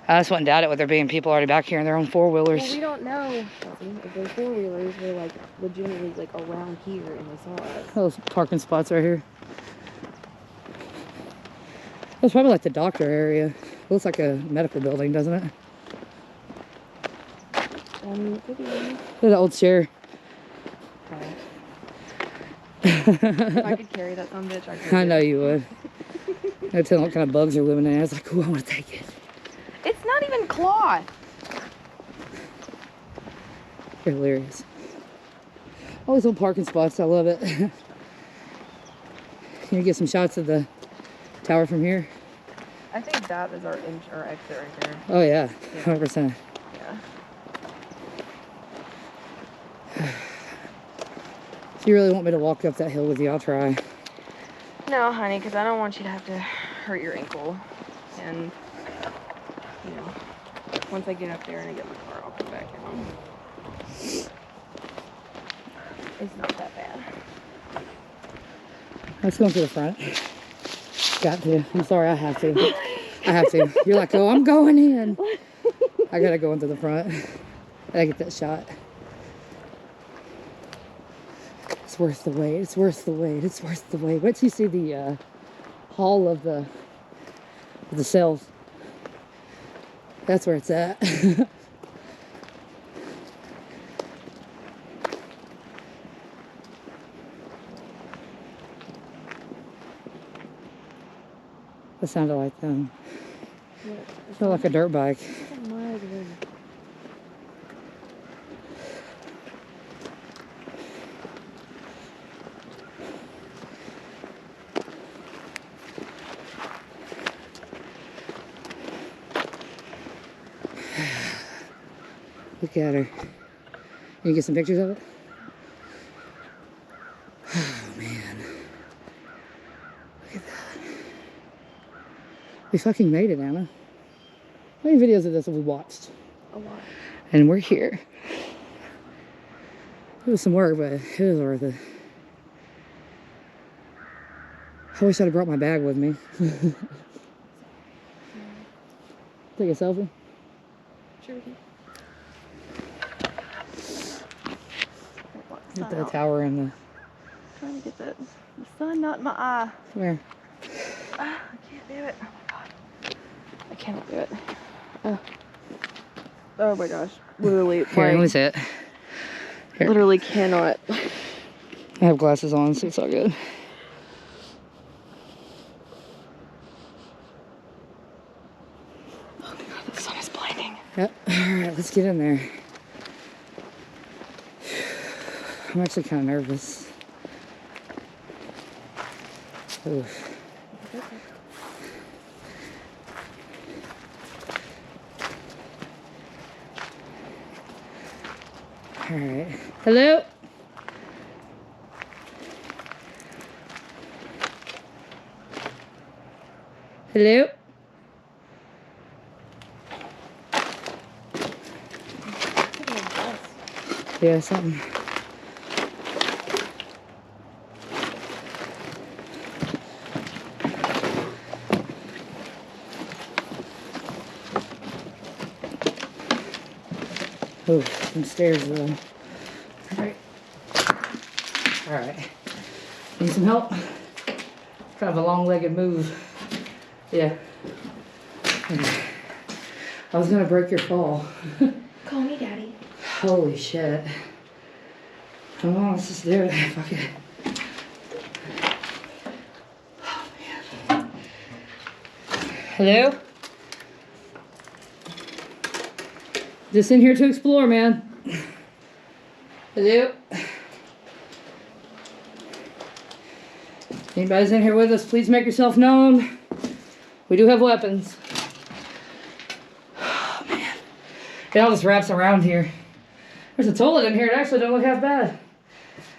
I just wouldn't doubt it with there being people already back here in their own four-wheelers. Well, we don't know if those four-wheelers were like legitimately like around here and they saw us. Those parking spots right here. That's probably like the doctor area. It looks like a medical building, doesn't it? It could be. Look at the old chair. If I could carry that some bitch, I could. I know you would. I tell them what kind of bugs are living in it. I was like, oh, I want to take it. It's not even cloth. You're hilarious. All these little parking spots, I love it. Can you get some shots of the tower from here? I think that is our exit right there. Oh yeah, 100%. Yeah. If you really want me to walk up that hill with you, I'll try. No, honey, because I don't want you to have to hurt your ankle. And, you know, once I get up there and I get my car, I'll come back down. It's not that bad. Let's go to the front. Got to. I'm sorry, I have to. I have to. You're like, oh, I'm going in. I gotta go into the front. I gotta get that shot. It's worth the wait. It's worth the wait. It's worth the wait. Wait till you see the hall of the cells. That's where it's at. That sounded like them. Yeah, It sounded like a dirt bike. it's miles away. Look at her. You get some pictures of it? Oh, man. Look at that. We fucking made it, Anna. How many videos of this have we watched? A lot. And we're here. It was some work, but it was worth it. I wish I'd have brought my bag with me. Take a selfie? Sure we can. Get the tower and the... Trying to get the sun not in my eye. Where? I can't do it. Oh my god. I cannot do it. Oh my gosh. Literally. Here, let me see it. Here. Literally cannot. I have glasses on, so it's all good. Oh my god, the sun is blinding. Yep. Alright, let's get in there. I'm actually kind of nervous. Oof. Alright. Hello? Hello? Yeah, something. Oh, some stairs though. Alright. Alright. Need some help? Kind of a long-legged move. Yeah. Okay. I was gonna break your fall. Call me daddy. Holy shit. Come on, let's just do it. Fuck it. Oh, man. Hello? Just in here to explore, man. Hello? Anybody's in here with us, please make yourself known. We do have weapons. Oh, man. It all just wraps around here. There's a toilet in here. It actually don't look half bad.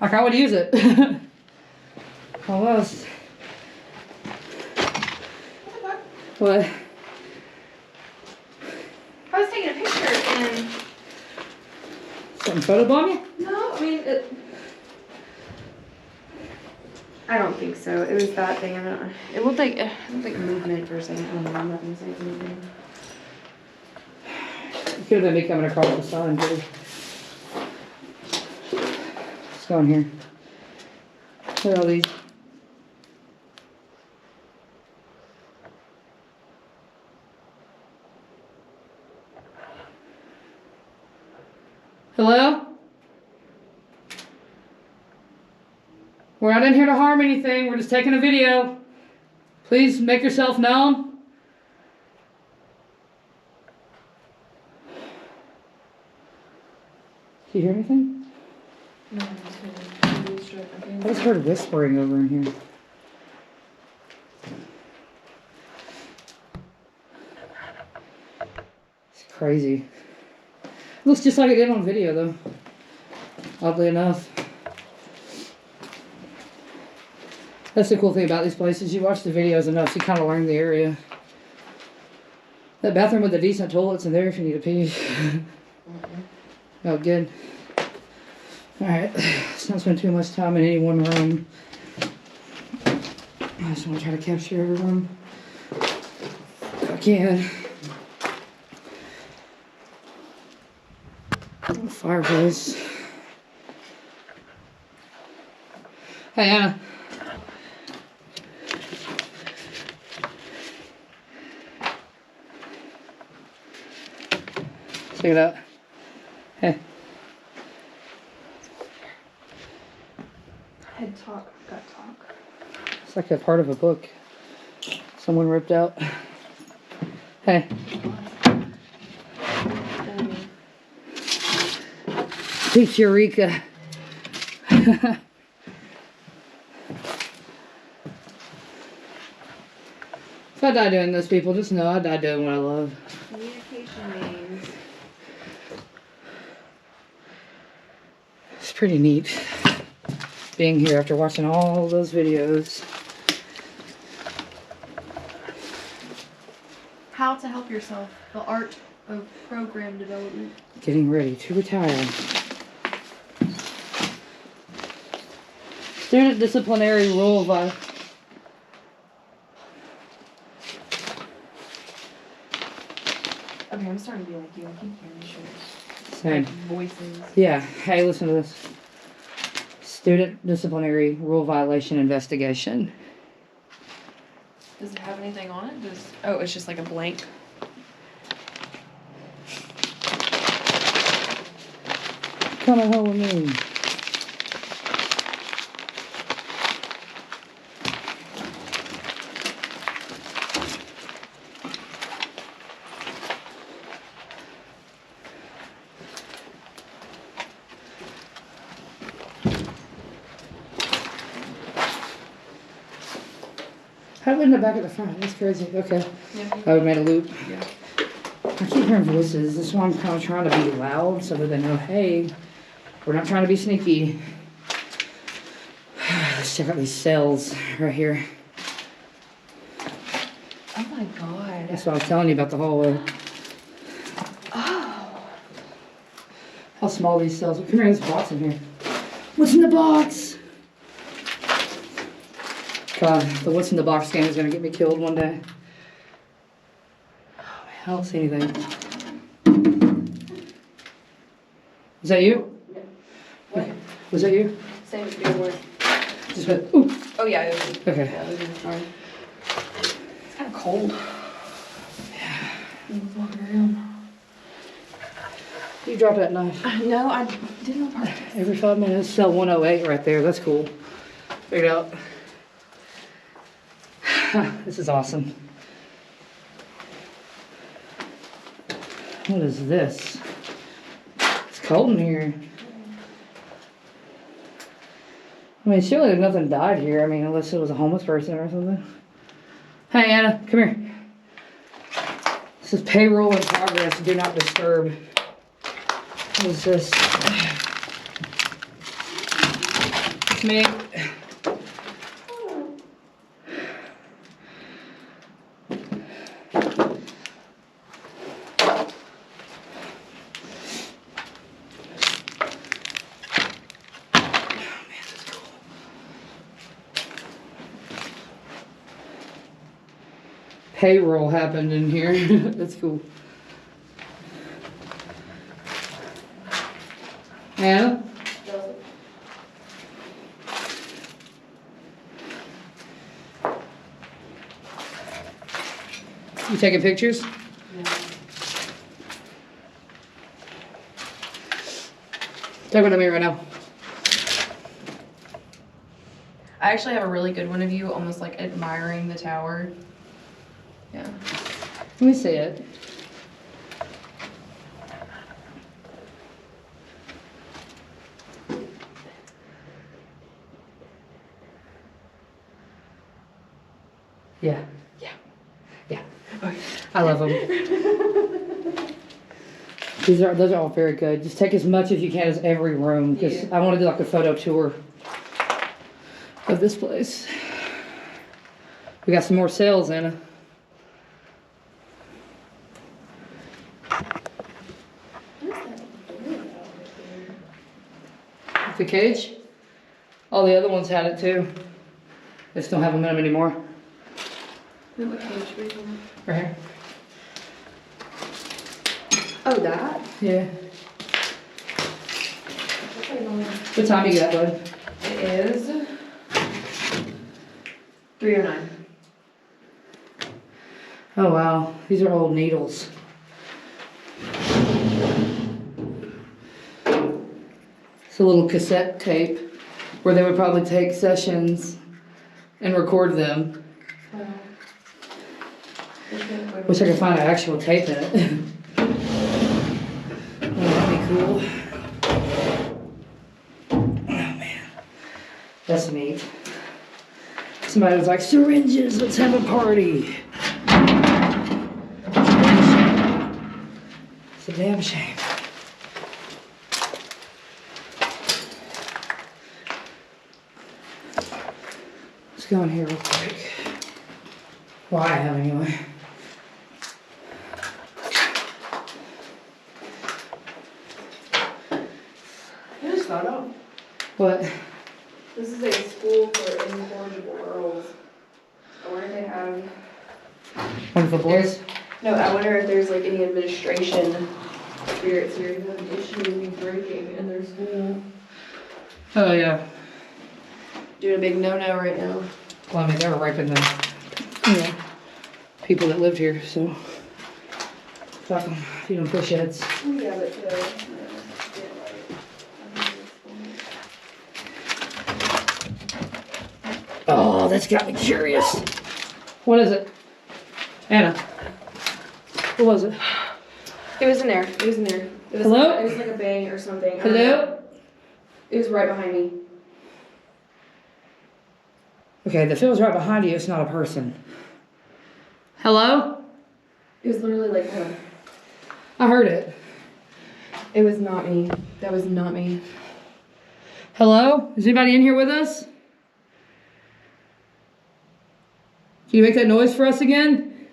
Like I would use it. Almost. What? I was taking a picture and... Something photobomb you? No, I mean, I don't think so. It was that thing. I don't know. It looked like movement for a second. I don't know. I'm not going to say it's moving. Could have been me coming across the sign too. Let's go in here. Look at all these. Hello? We're not in here to harm anything. We're just taking a video. Please make yourself known. Do you hear anything? No, I'm just gonna I just heard whispering over in here. It's crazy. Looks just like it did on video though. Oddly enough. That's the cool thing about these places. You watch the videos enough, you kind of learn the area. That bathroom with the decent toilets in there if you need to pee. Oh, good. Alright, let's not spend too much time in any one room. I just want to try to capture every room if I can. Fireplace. Hey, Anna. Check it out. Hey. Head talk, gut talk. It's like a part of a book someone ripped out. Hey. Peach Eureka. If I die doing this, people, just know I die doing what I love. Communication means. It's pretty neat being here after watching all those videos. How to help yourself. The art of program development. Getting ready to retire. Student disciplinary rule by. Okay, I'm starting to be like you. I keep hearing shit. Same. Voices. Yeah. Hey, listen to this. Student disciplinary rule violation investigation. Does it have anything on it? Oh, it's just like a blank. Coming home with me. How did in the back of the front? That's crazy. Okay. Yeah. Oh, we made a loop. Yeah. I keep hearing voices. This is why I'm kind of trying to be loud so that they know, hey, we're not trying to be sneaky. Let's check out these cells right here. Oh my god. That's what I was telling you about the hallway. Oh. How small these cells are. Come here, there's a box in here. What's in the box? God, the what's in the box game is going to get me killed one day. Oh, man, I don't see anything. Is that you? What? Was that you? Same as billboard. Just went, ooh. Oh yeah, it was. Okay. Yeah, it was sorry. It's kind of cold. Yeah. I'm walking around. You dropped that knife. No, I didn't on purpose. Every 5 minutes, cell 108 right there. That's cool. Figured it out. This is awesome. What is this? It's cold in here. I mean, surely nothing died here. I mean, unless it was a homeless person or something. Hey, Anna, come here. This is payroll in progress. Do not disturb. What is this? It's me. Payroll happened in here. That's cool. Anna? You taking pictures? Yeah. Take one of me right now. I actually have a really good one of you, almost like admiring the tower. Yeah. Let me see it. Yeah. Yeah. Yeah. Okay. I love them. Those are all very good. Just take as much as you can as every room, because I want to do like a photo tour of this place. We got some more sales, Anna. The cage? All the other ones had it too. They just don't have them in them anymore. What cage were you talking Right here. about? Oh, that? Yeah. What time you got, bud? It is 3:09. Oh wow, these are old needles. It's a little cassette tape where they would probably take sessions and record them. Wow. Wish I could find an actual tape in it. Wouldn't that be cool? Oh man, that's neat. Somebody was like, syringes, let's have a party. It's a damn shame. Let's go in here real quick. Well, I have anyway. I just thought of. What? This is a school for incorrigible girls. I wonder if they have. One for boys? No, I wonder if there's like any administration spirits here who have an issue with drinking in their school. Oh yeah. Doing a big no-no right now. Well, I mean, they were raping the, people that lived here, so. Fuck them, you don't push heads. Yeah, but Oh, that's got me curious. What is it? Anna. What was it? it was in there. It was in there. It was Hello? Like, it was like a bang or something. Hello? It was right behind me. Okay, the field's right behind you, it's not a person. Hello? It was literally like, hold on. I heard it. It was not me. That was not me. Hello? Is anybody in here with us? Can you make that noise for us again?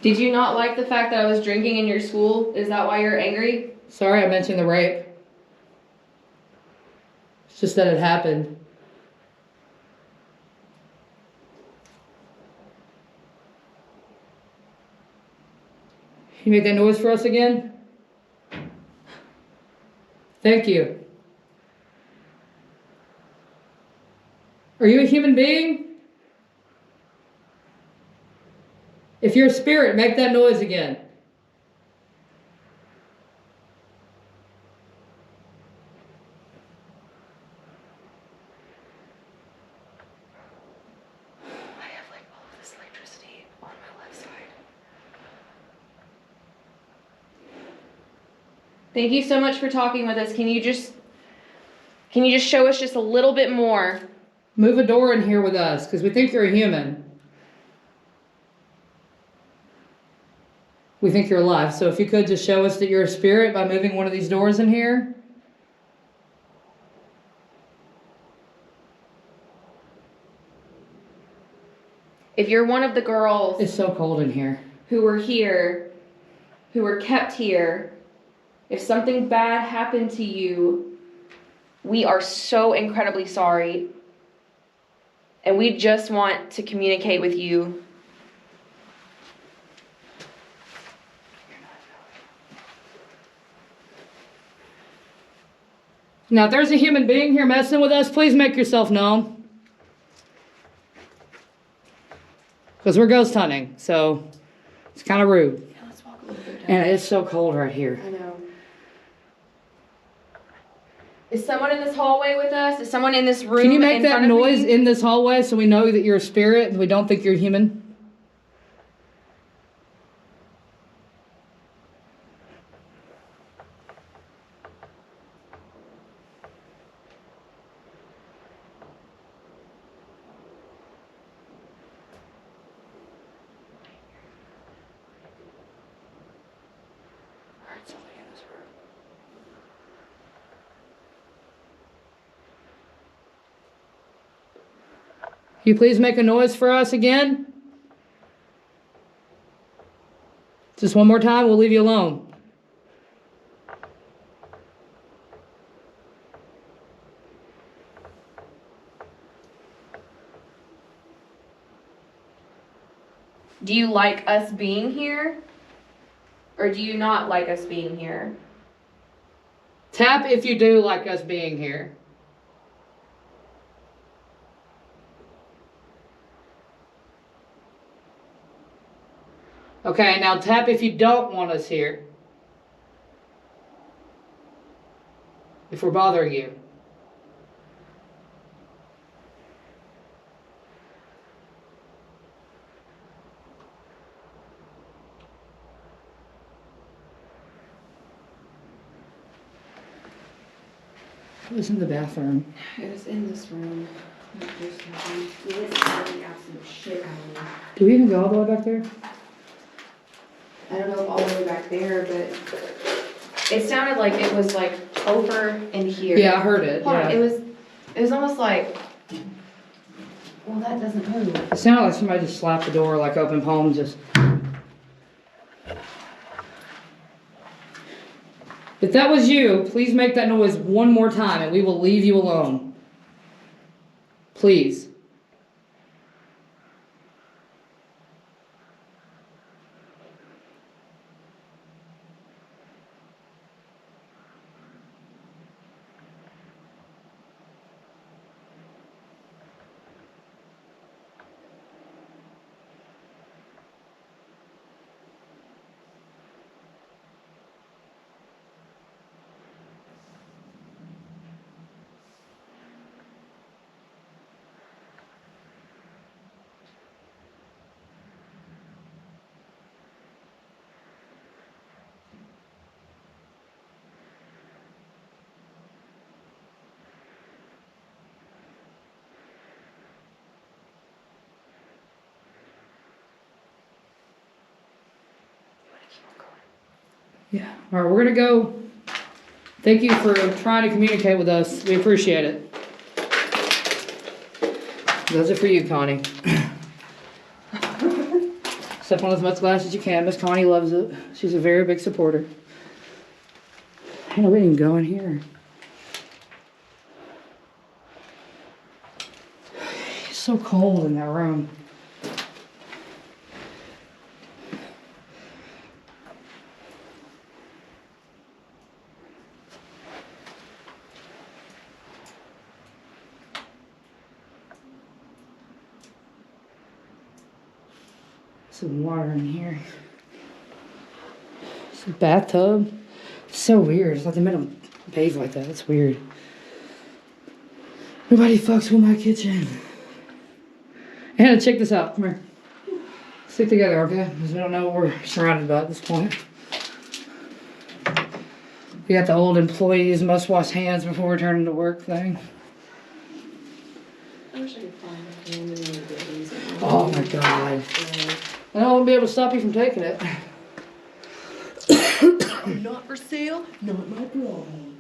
Did you not like the fact that I was drinking in your school? Is that why you're angry? Sorry I mentioned the rape. It's just that it happened. Can you make that noise for us again? Thank you. Are you a human being? If you're a spirit, make that noise again. I have like all of this electricity on my left side. Thank you so much for talking with us. Can you just show us just a little bit more? Move a door in here with us, because we think you're a human. We think you're alive. So if you could just show us that you're a spirit by moving one of these doors in here. If you're one of the girls It's so cold in here. who were here, who were kept here, if something bad happened to you, we are so incredibly sorry. And we just want to communicate with you. Now, if there's a human being here messing with us, please make yourself known. Because we're ghost hunting, so it's kind of rude. Yeah, let's walk a little bit down. And it's so cold right here. I know. Is someone in this hallway with us? Is someone in this room? Can you make that noise in this hallway so we know that you're a spirit and we don't think you're human? Can you please make a noise for us again? Just one more time, we'll leave you alone. Do you like us being here? Or do you not like us being here? Tap if you do like us being here. Okay, now tap if you don't want us here. If we're bothering you. It was in the bathroom. It was in this room. There's nothing. It's the absolute shit out of me. Do we even go all the way back there? I don't know if all the way back there, but it sounded like it was like over in here. Yeah, I heard it. Hold Yeah. on, it was almost like, well, that doesn't move. It sounded like somebody just slapped the door, like open palm, just. If that was you, please make that noise one more time and we will leave you alone. Please. Yeah. All right, we're going to go. Thank you for trying to communicate with us. We appreciate it. Those are for you, Connie. Step on as much glass as you can. Miss Connie loves it. She's a very big supporter. I know we didn't even go in here. It's so cold in that room. Some water in here. It's a bathtub. It's so weird. It's like they made them bathe like that. That's weird. Nobody fucks with my kitchen. Hannah, check this out. Come here. Stick together, okay? Because we don't know what we're surrounded by at this point. We got the old employees must wash hands before returning to work thing. I wish I could find it. Oh my god. I won't be able to stop you from taking it. Not for sale, not my problem.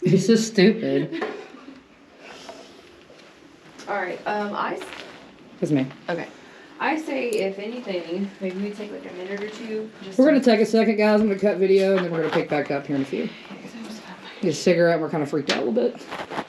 He's so stupid. Alright, It's me. okay. I say, if anything, maybe we take like a minute or two. Just We're going to take a second, guys. I'm going to cut video, and then we're going to pick back up here in a few. Get a cigarette. We're kind of freaked out a little bit.